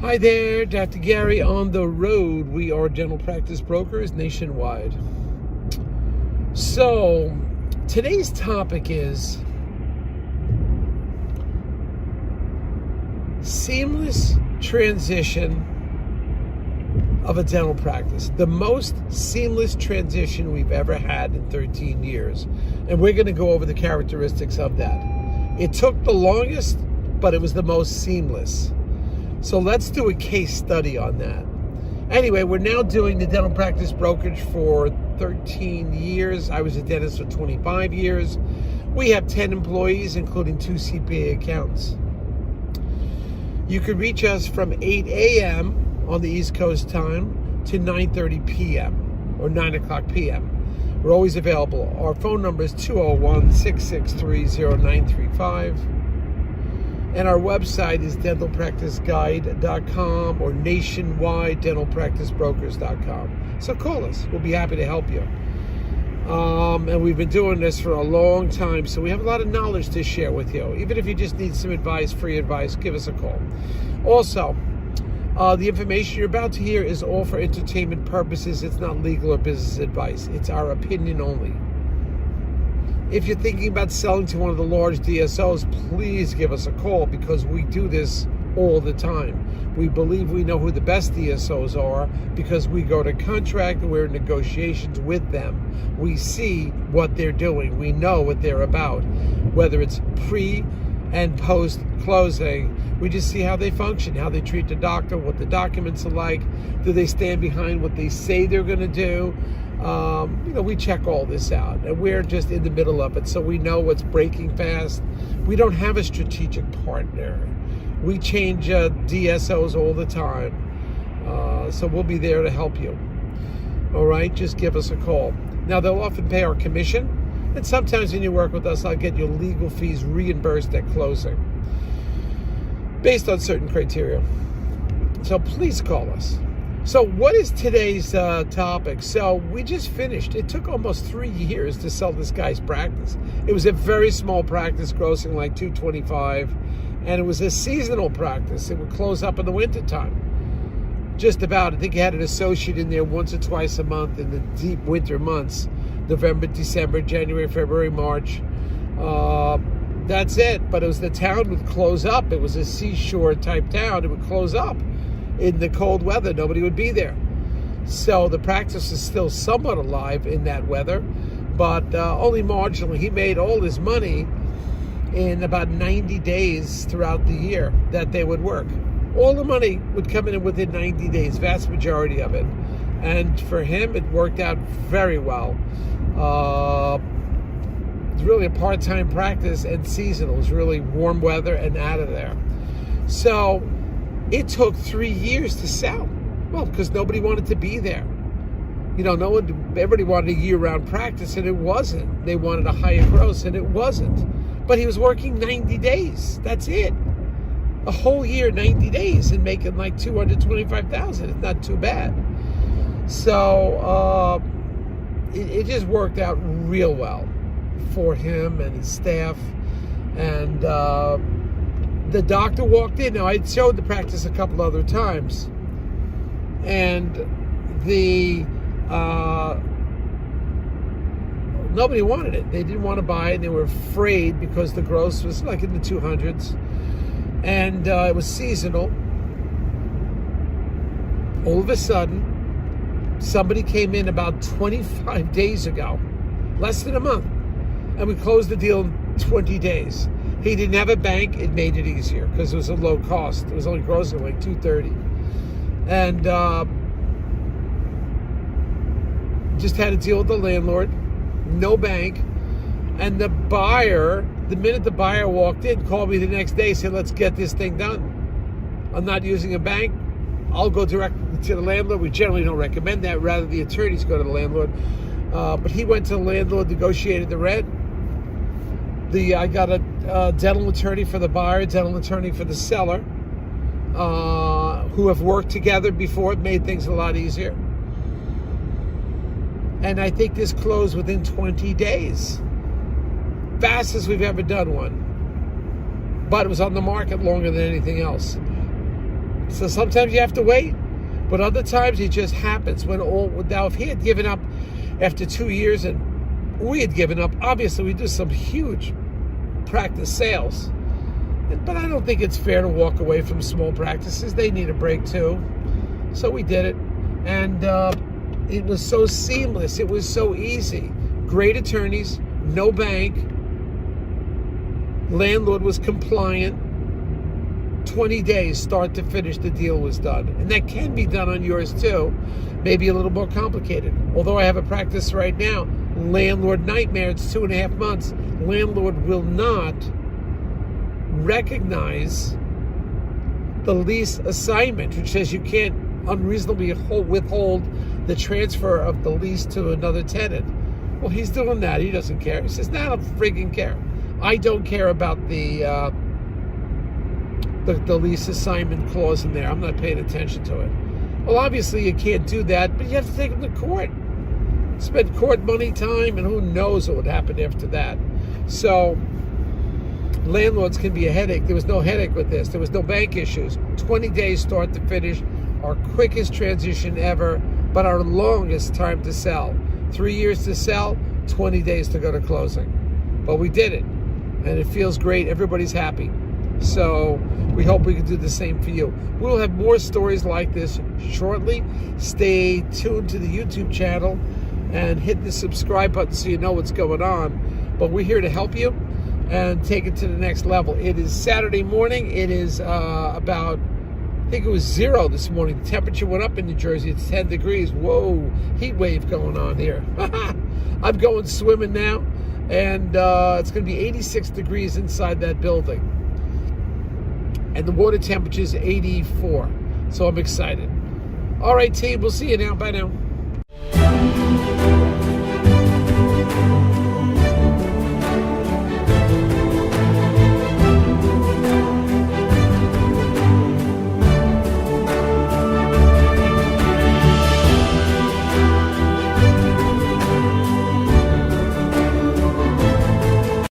Hi there, Dr. Gary on the road. We are dental practice brokers nationwide. So, today's topic is seamless transition of a dental practice. The most seamless transition we've ever had in 13 years. And we're going to go over the characteristics of that. It took the longest, but it was the most seamless. So let's do a case study on that. Anyway, we're now doing the dental practice brokerage for 13 years. I was a dentist for 25 years. We have 10 employees, including 2 CPA accountants. You can reach us from 8 a.m. on the East Coast time to 9:30 p.m. or 9 o'clock p.m. We're always available. Our phone number is 201-663-0935. And our website is dentalpracticeguide.com or nationwidedentalpracticebrokers.com. So call us. We'll be happy to help you. And we've been doing this for a long time, so we have a lot of knowledge to share with you. Even if you just need some advice, free advice, give us a call. Also, the information you're about to hear is all for entertainment purposes. It's not legal or business advice. It's our opinion only. If you're thinking about selling to one of the large DSOs, please give us a call because we do this all the time. We believe we know who the best DSOs are because we go to contract and we're in negotiations with them. We see what they're doing. We know what they're about. Whether it's pre and post closing, we just see how they function, how they treat the doctor, what the documents are like. Do they stand behind what they say they're going to do? We check all this out, and we're just in the middle of it, so we know what's breaking fast. We don't have a strategic partner. We change DSOs all the time, so we'll be there to help you. All right, just give us a call. Now, they'll often pay our commission, and sometimes when you work with us, I'll get your legal fees reimbursed at closing based on certain criteria. So please call us. So what is today's topic? So we just finished. It took almost 3 years to sell this guy's practice. It was a very small practice, grossing like $225, and it was a seasonal practice. It would close up in the wintertime. Just about. I think he had an associate in there once or twice a month in the deep winter months. November, December, January, February, March. That's it. But the town would close up. It was a seashore type town. It would close up. In the cold weather, nobody would be there. So the practice is still somewhat alive in that weather, but only marginally. He made all his money in about 90 days throughout the year that they would work. All the money would come in within 90 days, vast majority of it. And for him, it worked out very well. It's really a part-time practice and seasonal. It was really warm weather and out of there. So it took 3 years to sell. Well, because nobody wanted to be there. Everybody wanted a year-round practice, and it wasn't. They wanted a higher gross, and it wasn't. But he was working 90 days. That's it. A whole year, 90 days, and making like $225,000. It's not too bad. So it just worked out real well for him and his staff. And the doctor walked in. Now, I showed the practice a couple other times, and nobody wanted it. They didn't want to buy it. They were afraid because the gross was like in the 200s, and it was seasonal. All of a sudden, somebody came in about 25 days ago, less than a month, and we closed the deal in 20 days. He didn't have a bank. It made it easier because it was a low cost. It was only grossing like $230, and just had to deal with the landlord, no bank, and the buyer. The minute the buyer walked in, called me the next day, said, "Let's get this thing done. I'm not using a bank. I'll go directly to the landlord." We generally don't recommend that. Rather, the attorneys go to the landlord. But he went to the landlord, negotiated the rent. I got a dental attorney for the buyer, dental attorney for the seller, who have worked together before. It made things a lot easier. And I think this closed within 20 days. Fastest we've ever done one. But it was on the market longer than anything else. So sometimes you have to wait, but other times it just happens. Now, if he had given up after 2 years and we had given up, obviously we do some huge practice sales. But I don't think it's fair to walk away from small practices. They need a break too. So we did it. And it was so seamless. It was so easy. Great attorneys, no bank. Landlord was compliant. 20 days, start to finish, the deal was done. And that can be done on yours too. Maybe a little more complicated. Although I have a practice right now, landlord nightmare, it's 2.5 months. Landlord will not recognize the lease assignment, which says you can't unreasonably withhold the transfer of the lease to another tenant. Well, he's doing that. He doesn't care. He says, "No, I don't freaking care. I don't care about the lease assignment clause in there. I'm not paying attention to it." Well, obviously you can't do that, but you have to take them to court. Spend court money, time, and who knows what would happen after that. So landlords can be a headache. There was no headache with this. There was no bank issues. 20 days start to finish. Our quickest transition ever, but our longest time to sell. 3 years to sell, 20 days to go to closing. But we did it, and it feels great. Everybody's happy. So we hope we can do the same for you. We'll have more stories like this shortly. Stay tuned to the YouTube channel and hit the subscribe button so you know what's going on. But we're here to help you and take it to the next level. It is Saturday morning. It is about, I think it was 0 this morning. The temperature went up in New Jersey. It's 10 degrees. Whoa, heat wave going on here. I'm going swimming now, and it's going to be 86 degrees inside that building. And the water temperature is 84. So I'm excited. All right, team, we'll see you now. Bye now.